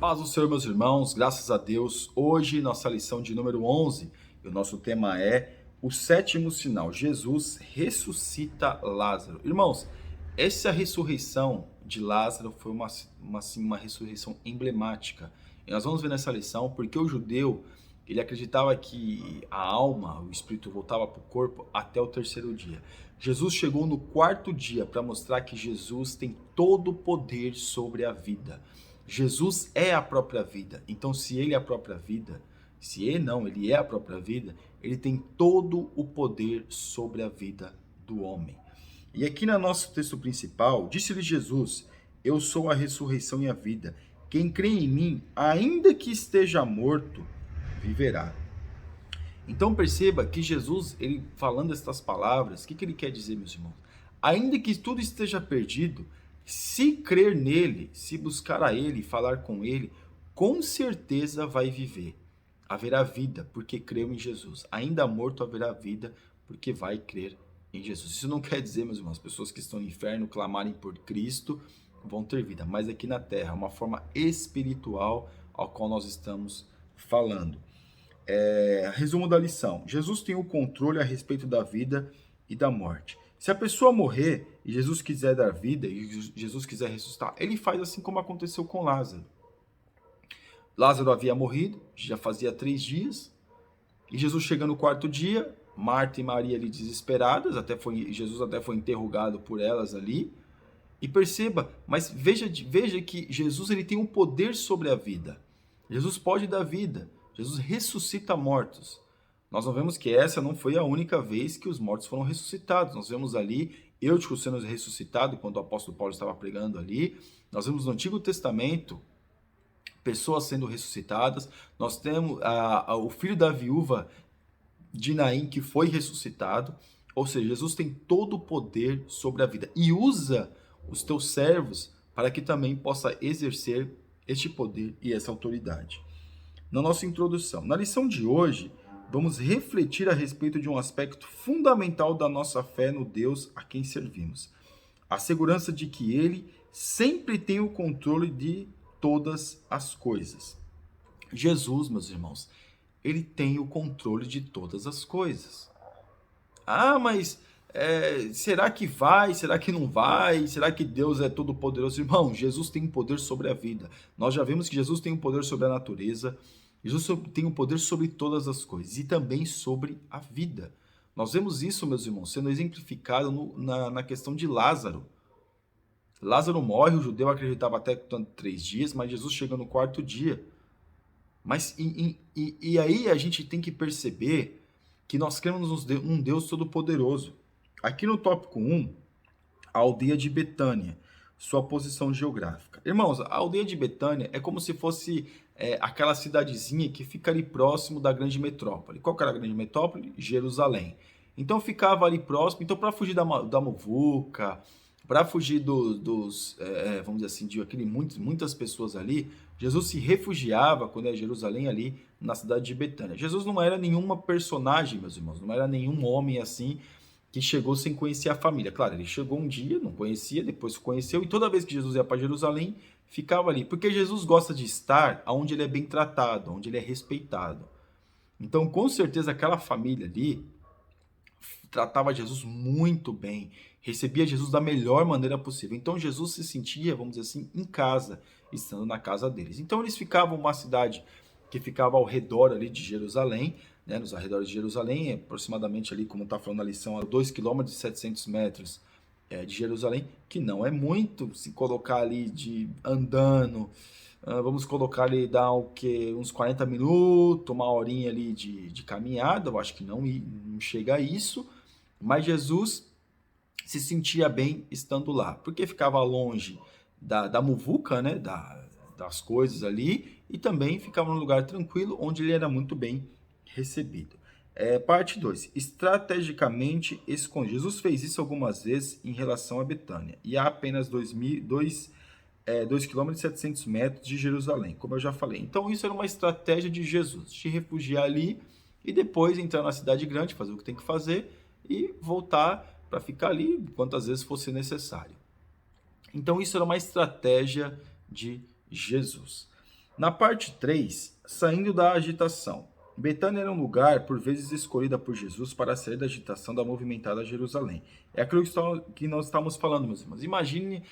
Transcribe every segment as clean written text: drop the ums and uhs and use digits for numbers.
Paz do Senhor, meus irmãos, graças a Deus. Hoje, nossa lição de número 11, e o nosso tema é o sétimo sinal. Jesus ressuscita Lázaro. Irmãos, essa ressurreição de Lázaro foi uma ressurreição emblemática. E nós vamos ver nessa lição porque o judeu, ele acreditava que a alma, o espírito voltava para o corpo até o terceiro dia. Jesus chegou no quarto dia para mostrar que Jesus tem todo o poder sobre a vida. Jesus é a própria vida. Então, se ele é a própria vida, se ele não, ele é a própria vida, ele tem todo o poder sobre a vida do homem. E aqui no nosso texto principal, disse-lhe Jesus: Eu sou a ressurreição e a vida. Quem crê em mim, ainda que esteja morto, viverá. Então perceba que Jesus, ele falando estas palavras, o que ele quer dizer, meus irmãos? Ainda que tudo esteja perdido, se crer nele, se buscar a ele, falar com ele, com certeza vai viver. Haverá vida, porque creu em Jesus. Ainda morto haverá vida, porque vai crer em Jesus. Isso não quer dizer, meus irmãos, as pessoas que estão no inferno clamarem por Cristo vão ter vida. Mas aqui na terra, uma forma espiritual ao qual nós estamos falando. Resumo da lição. Jesus tem o controle a respeito da vida e da morte. Se a pessoa morrer e Jesus quiser dar vida e Jesus quiser ressuscitar, ele faz assim como aconteceu com Lázaro. Lázaro havia morrido, já fazia 3 dias, e Jesus chega no quarto dia, Marta e Maria ali desesperadas, Jesus até foi interrogado por elas ali, e perceba, mas veja que Jesus ele tem um poder sobre a vida. Jesus pode dar vida, Jesus ressuscita mortos. Nós não vemos que essa não foi a única vez que os mortos foram ressuscitados. Nós vemos ali Eutico sendo ressuscitado quando o apóstolo Paulo estava pregando ali. Nós vemos no Antigo Testamento pessoas sendo ressuscitadas. Nós temos o filho da viúva de Naim que foi ressuscitado. Ou seja, Jesus tem todo o poder sobre a vida e usa os teus servos para que também possa exercer este poder e essa autoridade. Na nossa introdução, na lição de hoje, vamos refletir a respeito de um aspecto fundamental da nossa fé no Deus a quem servimos. A segurança de que Ele sempre tem o controle de todas as coisas. Jesus, meus irmãos, Ele tem o controle de todas as coisas. Mas será que vai? Será que não vai? Será que Deus é todo poderoso? Irmão, Jesus tem poder sobre a vida. Nós já vimos que Jesus tem um poder sobre a natureza. Jesus tem um poder sobre todas as coisas e também sobre a vida. Nós vemos isso, meus irmãos, sendo exemplificado na questão de Lázaro. Lázaro morre, o judeu acreditava até 3 dias, mas Jesus chega no quarto dia. Mas e aí a gente tem que perceber que nós cremos num Deus todo-poderoso. Aqui no tópico 1, a aldeia de Betânia, sua posição geográfica. Irmãos, a aldeia de Betânia é como se fosse aquela cidadezinha que fica ali próximo da grande metrópole. Qual que era a grande metrópole? Jerusalém. Então ficava ali próximo. Então, para fugir da muvuca, para fugir vamos dizer assim, muitas pessoas ali, Jesus se refugiava quando é Jerusalém ali na cidade de Betânia. Jesus não era nenhuma personagem, meus irmãos, não era nenhum homem assim que chegou sem conhecer a família. Claro, ele chegou um dia, não conhecia, depois conheceu, e toda vez que Jesus ia para Jerusalém, ficava ali. Porque Jesus gosta de estar onde ele é bem tratado, onde ele é respeitado. Então, com certeza, aquela família ali tratava Jesus muito bem, recebia Jesus da melhor maneira possível. Então, Jesus se sentia, vamos dizer assim, em casa, estando na casa deles. Então, eles ficavam numa cidade que ficava ao redor ali de Jerusalém, né, nos arredores de Jerusalém, aproximadamente ali, como está falando na lição, a 2 km e 700 metros de Jerusalém, que não é muito, se colocar ali andando, vamos colocar ali, dá uns 40 minutos, uma horinha ali de caminhada, eu acho que não chega a isso, mas Jesus se sentia bem estando lá, porque ficava longe da muvuca, né, das coisas ali, e também ficava num lugar tranquilo, onde ele era muito bem recebido. Parte 2. Estrategicamente escondido. Jesus fez isso algumas vezes em relação a Betânia, e há apenas 2 km e 700 metros de Jerusalém, como eu já falei. Então isso era uma estratégia de Jesus, se refugiar ali e depois entrar na cidade grande, fazer o que tem que fazer e voltar para ficar ali quantas vezes fosse necessário. Então isso era uma estratégia de Jesus. Na parte 3, saindo da agitação. Betânia era um lugar, por vezes, escolhida por Jesus para sair da agitação da movimentada Jerusalém. É aquilo que nós estamos falando, meus irmãos. Imagine,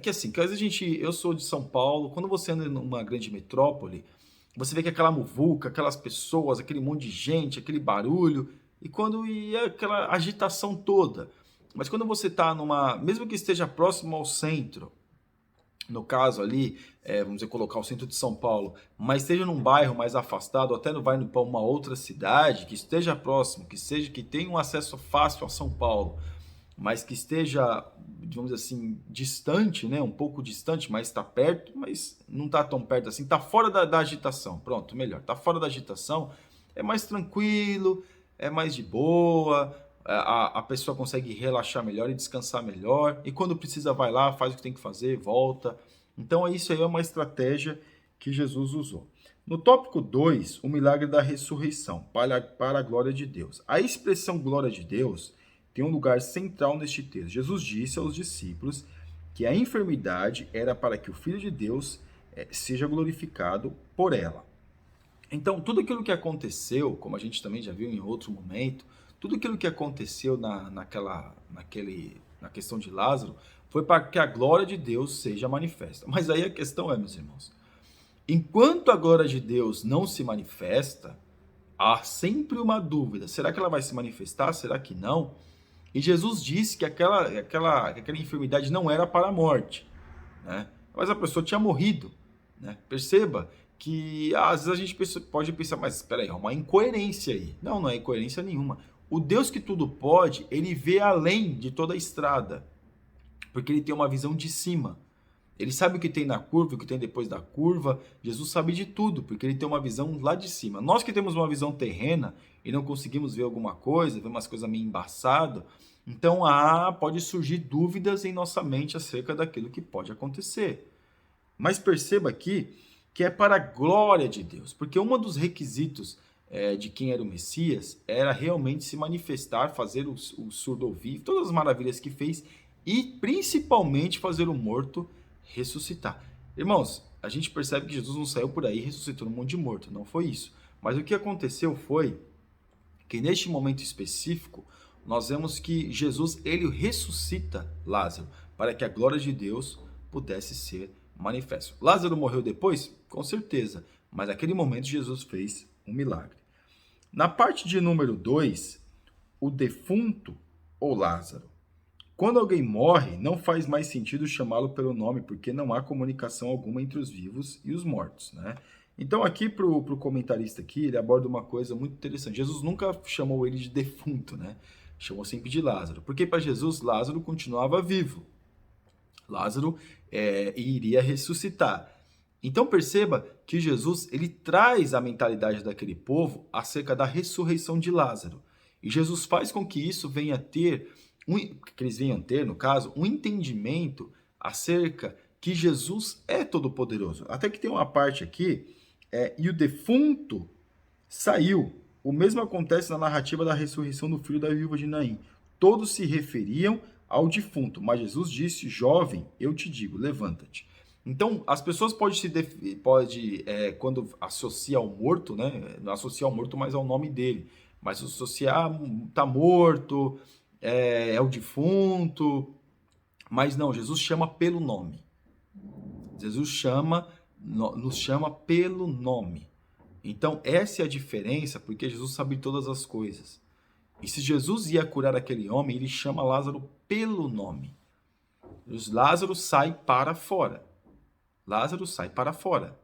que assim, que às vezes eu sou de São Paulo, quando você anda numa grande metrópole, você vê que aquela muvuca, aquelas pessoas, aquele monte de gente, aquele barulho, e aquela agitação toda. Mas quando você está mesmo que esteja próximo ao centro, no caso ali, vamos dizer, colocar o centro de São Paulo, mas esteja num bairro mais afastado, até não vai para uma outra cidade, que esteja próximo, que tenha um acesso fácil a São Paulo, mas que esteja, digamos assim, distante, né? Um pouco distante, mas está perto, mas não está tão perto assim, está fora da agitação. Pronto, melhor, está fora da agitação, é mais tranquilo, é mais de boa, a pessoa consegue relaxar melhor e descansar melhor, e quando precisa vai lá, faz o que tem que fazer, volta. Então isso aí é uma estratégia que Jesus usou. No tópico 2, o milagre da ressurreição, para a glória de Deus. A expressão glória de Deus tem um lugar central neste texto. Jesus disse aos discípulos que a enfermidade era para que o Filho de Deus seja glorificado por ela. Então, tudo aquilo que aconteceu, como a gente também já viu em outro momento, tudo aquilo que aconteceu na questão de Lázaro, foi para que a glória de Deus seja manifesta. Mas aí a questão é, meus irmãos, enquanto a glória de Deus não se manifesta, há sempre uma dúvida. Será que ela vai se manifestar? Será que não? E Jesus disse que aquela enfermidade não era para a morte, né? Mas a pessoa tinha morrido, né? Perceba que às vezes a gente pode pensar, mas espera aí, há uma incoerência aí. Não, não é incoerência nenhuma. O Deus que tudo pode, ele vê além de toda a estrada, porque ele tem uma visão de cima. Ele sabe o que tem na curva, o que tem depois da curva. Jesus sabe de tudo, porque ele tem uma visão lá de cima. Nós que temos uma visão terrena e não conseguimos ver alguma coisa, ver umas coisas meio embaçadas, então pode surgir dúvidas em nossa mente acerca daquilo que pode acontecer. Mas perceba aqui que é para a glória de Deus, porque um dos requisitos de quem era o Messias era realmente se manifestar, fazer o surdo ouvir, todas as maravilhas que fez e principalmente fazer o morto ressuscitar. Irmãos, a gente percebe que Jesus não saiu por aí ressuscitando um monte de morto, não foi isso. Mas o que aconteceu foi que neste momento específico, nós vemos que Jesus, ele ressuscita Lázaro, para que a glória de Deus pudesse ser manifesta. Lázaro morreu depois? Com certeza, mas naquele momento Jesus fez um milagre. Na parte de número 2, o defunto ou Lázaro. Quando alguém morre, não faz mais sentido chamá-lo pelo nome, porque não há comunicação alguma entre os vivos e os mortos, né? Então aqui para o comentarista aqui, ele aborda uma coisa muito interessante. Jesus nunca chamou ele de defunto, né? Chamou sempre de Lázaro, porque para Jesus, Lázaro continuava vivo. Lázaro iria ressuscitar. Então perceba que Jesus, ele traz a mentalidade daquele povo acerca da ressurreição de Lázaro. E Jesus faz com que isso venha ter que eles venham ter, no caso, um entendimento acerca que Jesus é todo-poderoso. Até que tem uma parte aqui, e o defunto saiu. O mesmo acontece na narrativa da ressurreição do filho da viúva de Naim. Todos se referiam ao defunto, mas Jesus disse, jovem, eu te digo, levanta-te. Então, as pessoas podem quando associa ao morto, né, não associa ao morto, mas ao nome dele, mas associar, tá morto, é o defunto, mas não, Jesus chama pelo nome. Jesus nos chama pelo nome. Então, essa é a diferença, porque Jesus sabe todas as coisas. E se Jesus ia curar aquele homem, ele chama Lázaro pelo nome. Lázaro sai para fora. Lázaro sai para fora.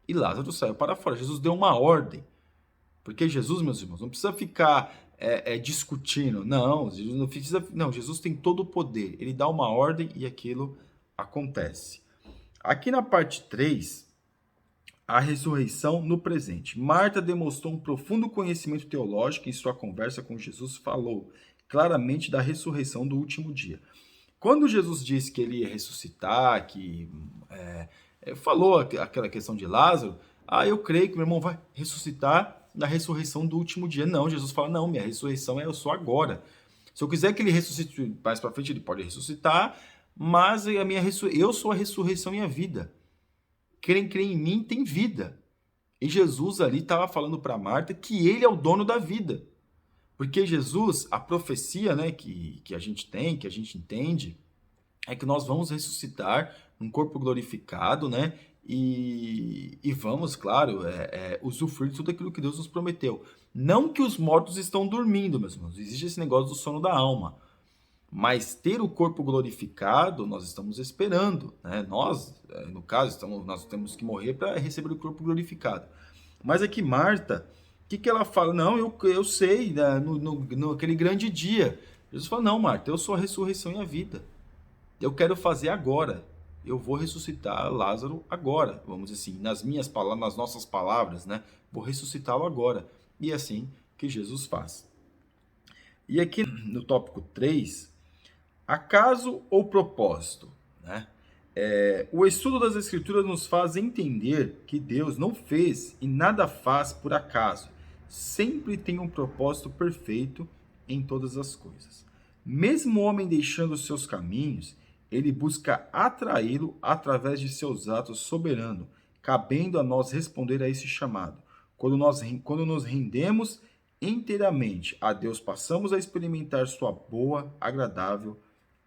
E Lázaro saiu para fora. Jesus deu uma ordem. Porque Jesus, meus irmãos, não precisa ficar discutindo. Não, Jesus não precisa. Não, Jesus tem todo o poder. Ele dá uma ordem e aquilo acontece. Aqui na parte 3, a ressurreição no presente. Marta demonstrou um profundo conhecimento teológico e em sua conversa com Jesus falou claramente da ressurreição do último dia. Quando Jesus disse que ele ia ressuscitar, que falou aquela questão de Lázaro, eu creio que meu irmão vai ressuscitar na ressurreição do último dia. Não, Jesus fala, não, minha ressurreição é só agora. Se eu quiser que ele ressuscite mais para frente, ele pode ressuscitar, mas eu sou a ressurreição e a vida. quem crê em mim tem vida. E Jesus ali estava falando para Marta que ele é o dono da vida. Porque Jesus, a profecia, né, que a gente tem, que a gente entende, é que nós vamos ressuscitar num corpo glorificado, né? E vamos, claro, usufruir de tudo aquilo que Deus nos prometeu. Não que os mortos estão dormindo, meus irmãos. Existe esse negócio do sono da alma. Mas ter o corpo glorificado, nós estamos esperando, né? Nós, no caso, nós temos que morrer para receber o corpo glorificado. Mas aqui Marta, o que ela fala? Não, eu sei, né? Naquele grande dia. Jesus fala, não, Marta, eu sou a ressurreição e a vida. Eu quero fazer agora. Eu vou ressuscitar Lázaro agora. Vamos dizer assim, nas minhas palavras, nas nossas palavras, né? Vou ressuscitá-lo agora. E é assim que Jesus faz. E aqui no tópico 3, acaso ou propósito, né? O estudo das Escrituras nos faz entender que Deus não fez e nada faz por acaso. Sempre tem um propósito perfeito em todas as coisas. Mesmo o homem deixando os seus caminhos, ele busca atraí-lo através de seus atos soberanos, cabendo a nós responder a esse chamado. Quando nos rendemos inteiramente a Deus, passamos a experimentar sua boa, agradável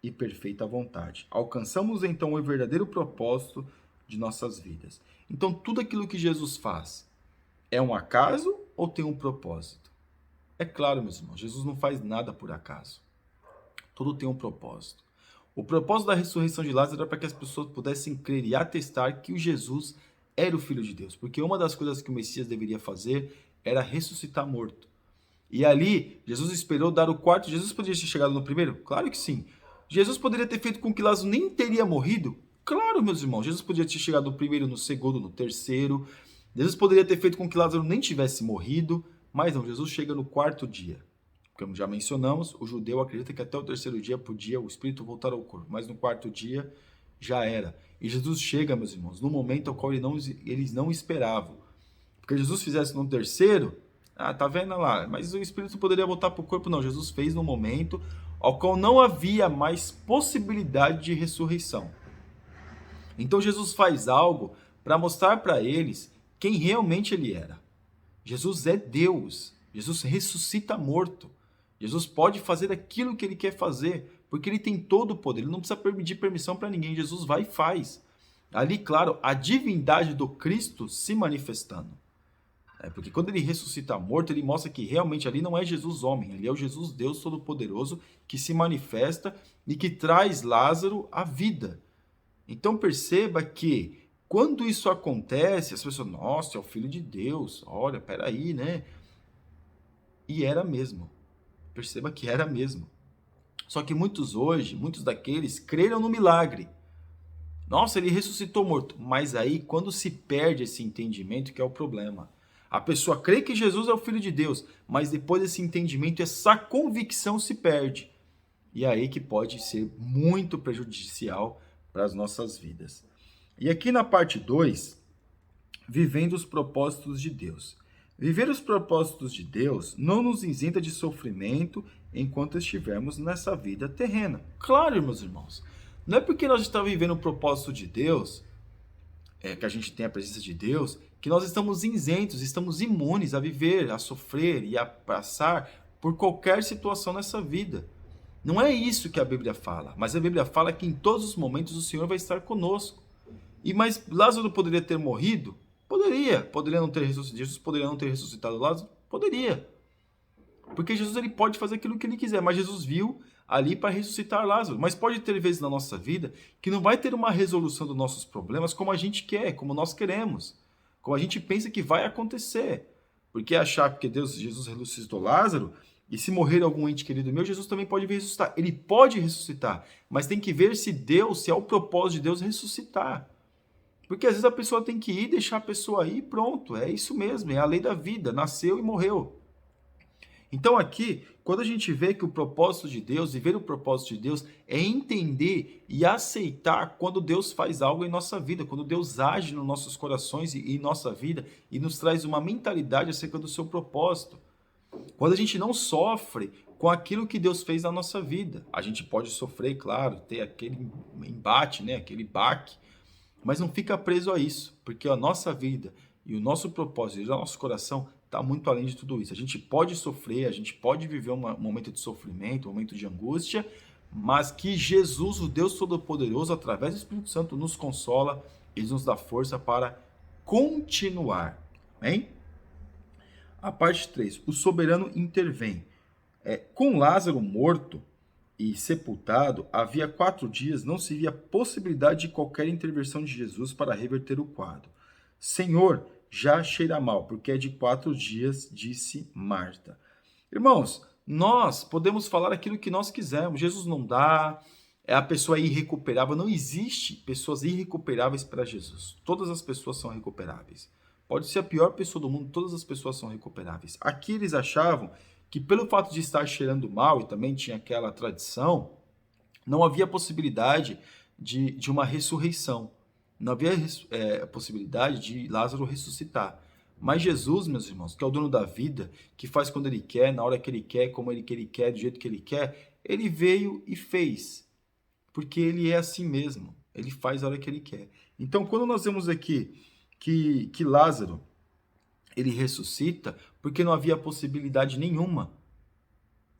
e perfeita vontade. Alcançamos então o verdadeiro propósito de nossas vidas. Então, tudo aquilo que Jesus faz é um acaso ou tem um propósito? É claro, meus irmãos, Jesus não faz nada por acaso. Tudo tem um propósito. O propósito da ressurreição de Lázaro era para que as pessoas pudessem crer e atestar que o Jesus era o Filho de Deus. Porque uma das coisas que o Messias deveria fazer era ressuscitar morto. E ali, Jesus esperou dar o quarto. Jesus poderia ter chegado no primeiro? Claro que sim. Jesus poderia ter feito com que Lázaro nem teria morrido? Claro, meus irmãos. Jesus poderia ter chegado no primeiro, no segundo, no terceiro. Jesus poderia ter feito com que Lázaro nem tivesse morrido. Mas não, Jesus chega no quarto dia. Como já mencionamos, o judeu acredita que até o terceiro dia podia o espírito voltar ao corpo. Mas no quarto dia já era. E Jesus chega, meus irmãos, no momento ao qual eles não esperavam. Porque Jesus fizesse no terceiro, tá vendo lá, mas o espírito poderia voltar para o corpo. Não, Jesus fez no momento ao qual não havia mais possibilidade de ressurreição. Então Jesus faz algo para mostrar para eles quem realmente ele era. Jesus é Deus. Jesus ressuscita morto. Jesus pode fazer aquilo que ele quer fazer, porque ele tem todo o poder. Ele não precisa pedir permissão para ninguém. Jesus vai e faz. Ali, claro, a divindade do Cristo se manifestando. Porque quando ele ressuscita morto, ele mostra que realmente ali não é Jesus homem, ele é o Jesus Deus Todo-Poderoso que se manifesta e que traz Lázaro à vida. Então perceba que quando isso acontece, as pessoas, nossa, é o Filho de Deus, olha, peraí, né? E era mesmo. Perceba que era mesmo. Só que muitos daqueles creram no milagre. Nossa, ele ressuscitou morto. Mas aí, quando se perde esse entendimento, que é o problema. A pessoa crê que Jesus é o Filho de Deus, mas depois desse entendimento, essa convicção se perde. E é aí que pode ser muito prejudicial para as nossas vidas. E aqui na parte 2, vivendo os propósitos de Deus. Viver os propósitos de Deus não nos isenta de sofrimento enquanto estivermos nessa vida terrena. Claro, meus irmãos, não é porque nós estamos vivendo o propósito de Deus, que a gente tem a presença de Deus, que nós estamos isentos, estamos imunes a viver, a sofrer e a passar por qualquer situação nessa vida. Não é isso que a Bíblia fala, mas a Bíblia fala que em todos os momentos o Senhor vai estar conosco. Mas Lázaro poderia ter morrido? Poderia não ter ressuscitado. Jesus poderia não ter ressuscitado Lázaro? Poderia. Porque Jesus ele pode fazer aquilo que ele quiser, mas Jesus viu ali para ressuscitar Lázaro. Mas pode ter vezes na nossa vida que não vai ter uma resolução dos nossos problemas como a gente quer, como nós queremos, como a gente pensa que vai acontecer. Porque achar que Jesus ressuscitou Lázaro, e se morrer algum ente querido meu, Jesus também pode vir ressuscitar. Ele pode ressuscitar, mas tem que ver se é o propósito de Deus ressuscitar. Porque às vezes a pessoa tem que ir, deixar a pessoa ir e pronto. É isso mesmo, é a lei da vida. Nasceu e morreu. Então aqui, quando a gente vê que o propósito de Deus, viver o propósito de Deus, é entender e aceitar quando Deus faz algo em nossa vida, quando Deus age nos nossos corações e em nossa vida e nos traz uma mentalidade acerca do seu propósito. Quando a gente não sofre com aquilo que Deus fez na nossa vida. A gente pode sofrer, claro, ter aquele embate, né? Aquele baque. Mas não fica preso a isso, porque a nossa vida e o nosso propósito e o nosso coração está muito além de tudo isso. A gente pode sofrer, a gente pode viver um momento de sofrimento, um momento de angústia, mas que Jesus, o Deus Todo-Poderoso, através do Espírito Santo, nos consola e nos dá força para continuar. Amém? A parte 3. O soberano intervém. Com Lázaro morto e sepultado, havia 4 dias, não se via possibilidade de qualquer intervenção de Jesus para reverter o quadro. Senhor, já cheira mal, porque é de 4 dias, disse Marta. Irmãos, nós podemos falar aquilo que nós quisermos. Jesus não dá, a pessoa é irrecuperável. Não existe pessoas irrecuperáveis para Jesus. Todas as pessoas são recuperáveis. Pode ser a pior pessoa do mundo, todas as pessoas são recuperáveis. Aqui eles achavam que pelo fato de estar cheirando mal, e também tinha aquela tradição, não havia possibilidade de uma ressurreição. Não havia possibilidade de Lázaro ressuscitar. Mas Jesus, meus irmãos, que é o dono da vida, que faz quando ele quer, na hora que ele quer, como ele quer, do jeito que ele quer, ele veio e fez. Porque ele é assim mesmo. Ele faz a hora que ele quer. Então, quando nós vemos aqui que Lázaro, ele ressuscita, porque não havia possibilidade nenhuma.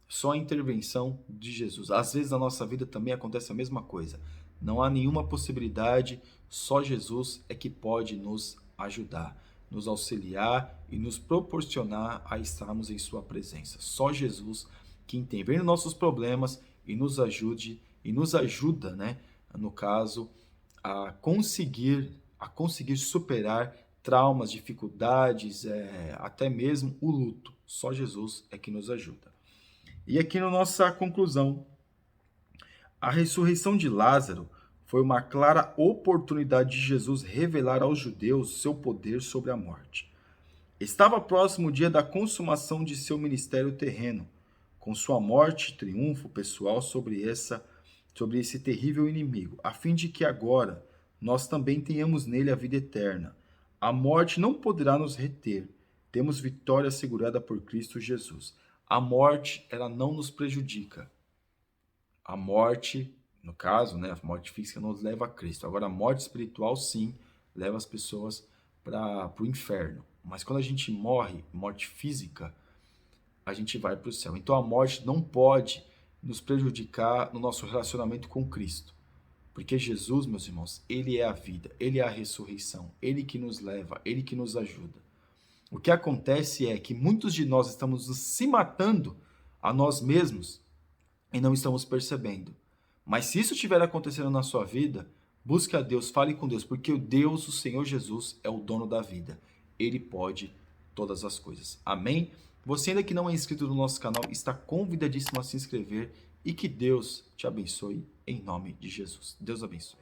Só a intervenção de Jesus. Às vezes na nossa vida também acontece a mesma coisa. Não há nenhuma possibilidade, só Jesus é que pode nos ajudar, nos auxiliar e nos proporcionar a estarmos em sua presença. Só Jesus que intervém nos nossos problemas e nos ajuda, né, no caso, a conseguir superar traumas, dificuldades, até mesmo o luto. Só Jesus é que nos ajuda. E aqui na nossa conclusão, a ressurreição de Lázaro foi uma clara oportunidade de Jesus revelar aos judeus seu poder sobre a morte. Estava próximo o dia da consumação de seu ministério terreno, com sua morte e triunfo pessoal sobre esse terrível inimigo, a fim de que agora nós também tenhamos nele a vida eterna. A morte não poderá nos reter. Temos vitória assegurada por Cristo Jesus. A morte, ela não nos prejudica. A morte, no caso, né, a morte física nos leva a Cristo. Agora, a morte espiritual, sim, leva as pessoas para o inferno. Mas quando a gente morre, morte física, a gente vai para o céu. Então, a morte não pode nos prejudicar no nosso relacionamento com Cristo. Porque Jesus, meus irmãos, ele é a vida, ele é a ressurreição, ele que nos leva, ele que nos ajuda. O que acontece é que muitos de nós estamos se matando a nós mesmos e não estamos percebendo. Mas se isso estiver acontecendo na sua vida, busque a Deus, fale com Deus, porque o Deus, o Senhor Jesus, é o dono da vida. Ele pode todas as coisas. Amém? Você ainda que não é inscrito no nosso canal, está convidadíssimo a se inscrever e que Deus te abençoe em nome de Jesus. Deus abençoe.